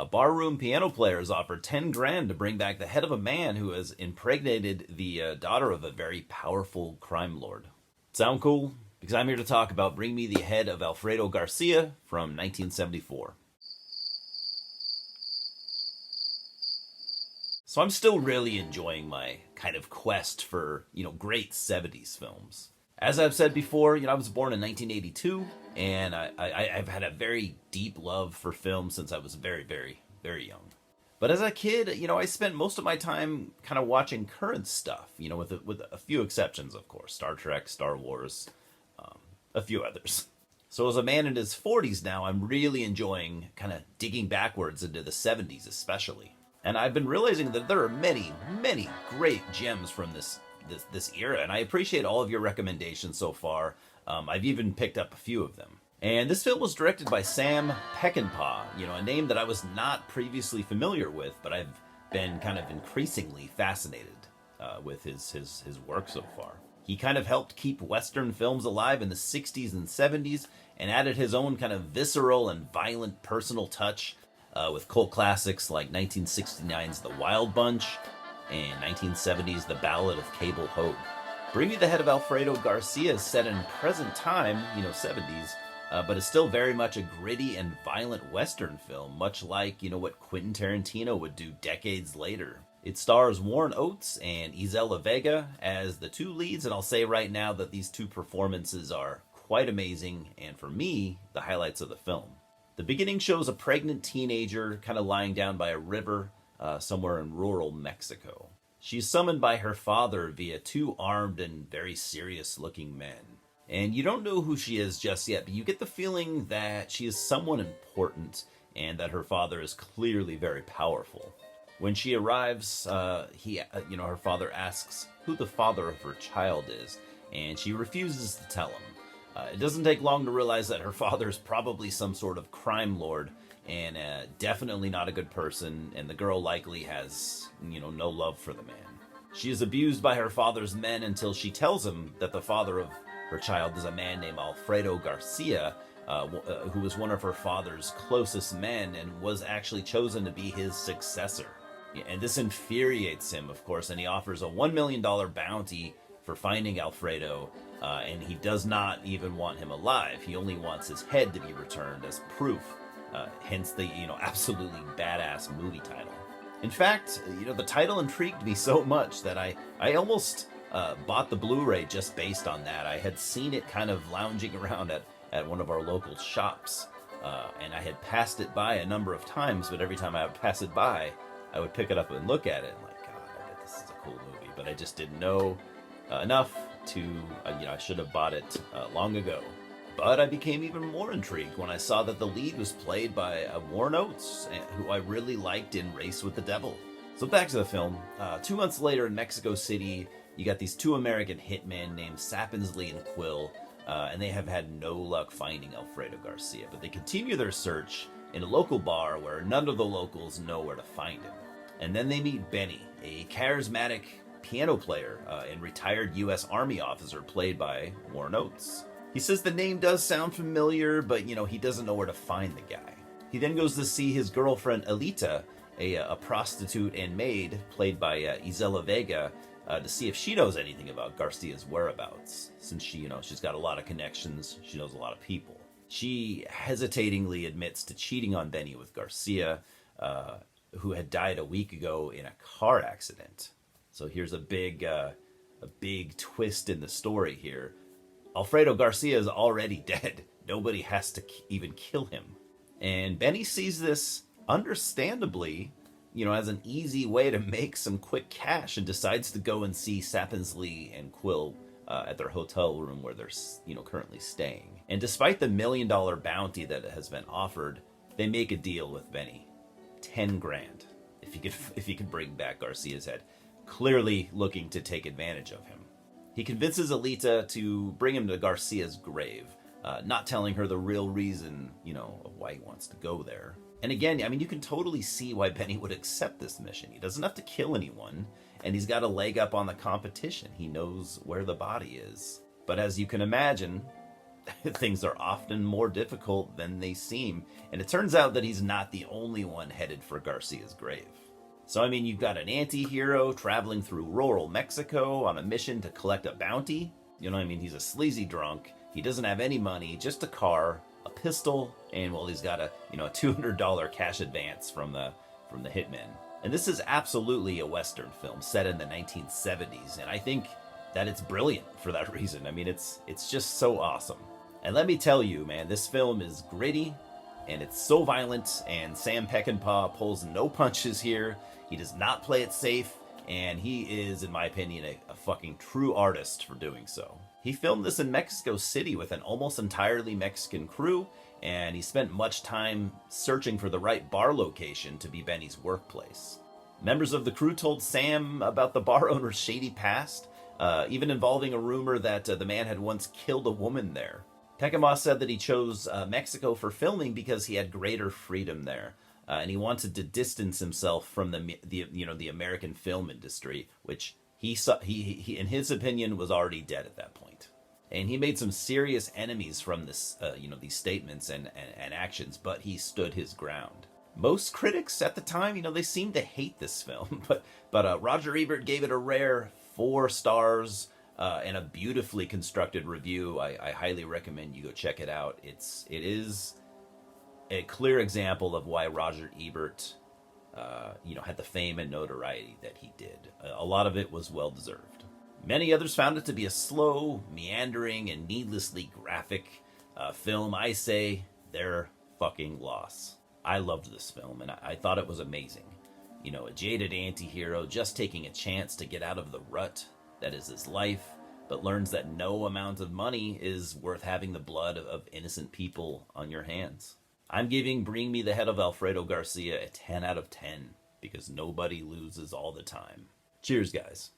barroom piano player is offered 10 grand to bring back the head of a man who has impregnated the daughter of a very powerful crime lord. Sound cool? Because I'm here to talk about Bring Me the Head of Alfredo Garcia from 1974. So I'm still really enjoying my kind of quest for, great 70s films. As I've said before, I was born in 1982, and I've had a very deep love for film since I was very, very, very young. But as a kid, I spent most of my time kind of watching current stuff, with a few exceptions, of course. Star Trek, Star Wars, a few others. So as a man in his 40s now, I'm really enjoying kind of digging backwards into the 70s especially. And I've been realizing that there are many, many great gems from this era, and I appreciate all of your recommendations so far. I've even picked up a few of them. And this film was directed by Sam Peckinpah, a name that I was not previously familiar with, but I've been kind of increasingly fascinated with his work so far. He kind of helped keep Western films alive in the 60s and 70s, and added his own kind of visceral and violent personal touch with cult classics like 1969's The Wild Bunch and 1970's The Ballad of Cable Hogue. Bring Me the Head of Alfredo Garcia is set in present time, 70s, but is still very much a gritty and violent Western film, much like, what Quentin Tarantino would do decades later. It stars Warren Oates and Isela Vega as the two leads, and I'll say right now that these two performances are quite amazing, and for me, the highlights of the film. The beginning shows a pregnant teenager kind of lying down by a river somewhere in rural Mexico. She's summoned by her father via two armed and very serious-looking men. And you don't know who she is just yet, but you get the feeling that she is someone important and that her father is clearly very powerful. When she arrives, her father asks who the father of her child is, and she refuses to tell him. It doesn't take long to realize that her father is probably some sort of crime lord, and definitely not a good person, and the girl likely has, no love for the man. She is abused by her father's men until she tells him that the father of her child is a man named Alfredo Garcia, who was one of her father's closest men and was actually chosen to be his successor. And this infuriates him, of course, and he offers a $1 million bounty for finding Alfredo, and he does not even want him alive. He only wants his head to be returned as proof, hence the, absolutely badass movie title. In fact, the title intrigued me so much that I almost bought the Blu-ray just based on that. I had seen it kind of lounging around at one of our local shops, and I had passed it by a number of times, but every time I would pass it by, I would pick it up and look at it, and like, God, I bet this is a cool movie, but I just didn't know enough to, I should have bought it long ago. But I became even more intrigued when I saw that the lead was played by Warren Oates, who I really liked in Race with the Devil. So back to the film. 2 months later in Mexico City, you got these two American hitmen named Sappensley and Quill, and they have had no luck finding Alfredo Garcia, but they continue their search in a local bar where none of the locals know where to find him. And then they meet Benny, a charismatic piano player and retired U.S. Army officer played by Warren Oates. He says the name does sound familiar, but, he doesn't know where to find the guy. He then goes to see his girlfriend Alita, a prostitute and maid played by Isela Vega, to see if she knows anything about Garcia's whereabouts. Since she's got a lot of connections, she knows a lot of people. She hesitatingly admits to cheating on Benny with Garcia, who had died a week ago in a car accident. So here's a big twist in the story here. Alfredo Garcia is already dead. Nobody has to even kill him. And Benny sees this, understandably, as an easy way to make some quick cash, and decides to go and see Sappensley and Quill at their hotel room where they're, currently staying. And despite the $1 million bounty that has been offered, they make a deal with Benny. 10 grand. If he could bring back Garcia's head. Clearly looking to take advantage of him. He convinces Alita to bring him to Garcia's grave, not telling her the real reason, of why he wants to go there. And again, you can totally see why Benny would accept this mission. He doesn't have to kill anyone, and he's got a leg up on the competition. He knows where the body is. But as you can imagine, things are often more difficult than they seem, and it turns out that he's not the only one headed for Garcia's grave. So, I mean, you've got an anti-hero traveling through rural Mexico on a mission to collect a bounty. You know what I mean? He's a sleazy drunk. He doesn't have any money, just a car, a pistol, and, well, he's got a $200 cash advance from the hitmen. And this is absolutely a Western film set in the 1970s, and I think that it's brilliant for that reason. I mean, it's just so awesome. And let me tell you, man, this film is gritty, and it's so violent, and Sam Peckinpah pulls no punches here. He does not play it safe, and he is, in my opinion, a fucking true artist for doing so. He filmed this in Mexico City with an almost entirely Mexican crew, and he spent much time searching for the right bar location to be Benny's workplace. Members of the crew told Sam about the bar owner's shady past, even involving a rumor that the man had once killed a woman there. Peckinpah said that he chose Mexico for filming because he had greater freedom there, and he wanted to distance himself from the American film industry, which he in his opinion was already dead at that point. And he made some serious enemies from this, these statements and actions, but he stood his ground. Most critics at the time, they seemed to hate this film, but Roger Ebert gave it a rare 4 stars and a beautifully constructed review. I highly recommend you go check it out. It is a clear example of why Roger Ebert, had the fame and notoriety that he did. A lot of it was well deserved. Many others found it to be a slow, meandering, and needlessly graphic film. I say their fucking loss. I loved this film, and I thought it was amazing. A jaded anti-hero just taking a chance to get out of the rut that is his life, but learns that no amount of money is worth having the blood of innocent people on your hands. I'm giving Bring Me the Head of Alfredo Garcia a 10 out of 10, because nobody loses all the time. Cheers, guys.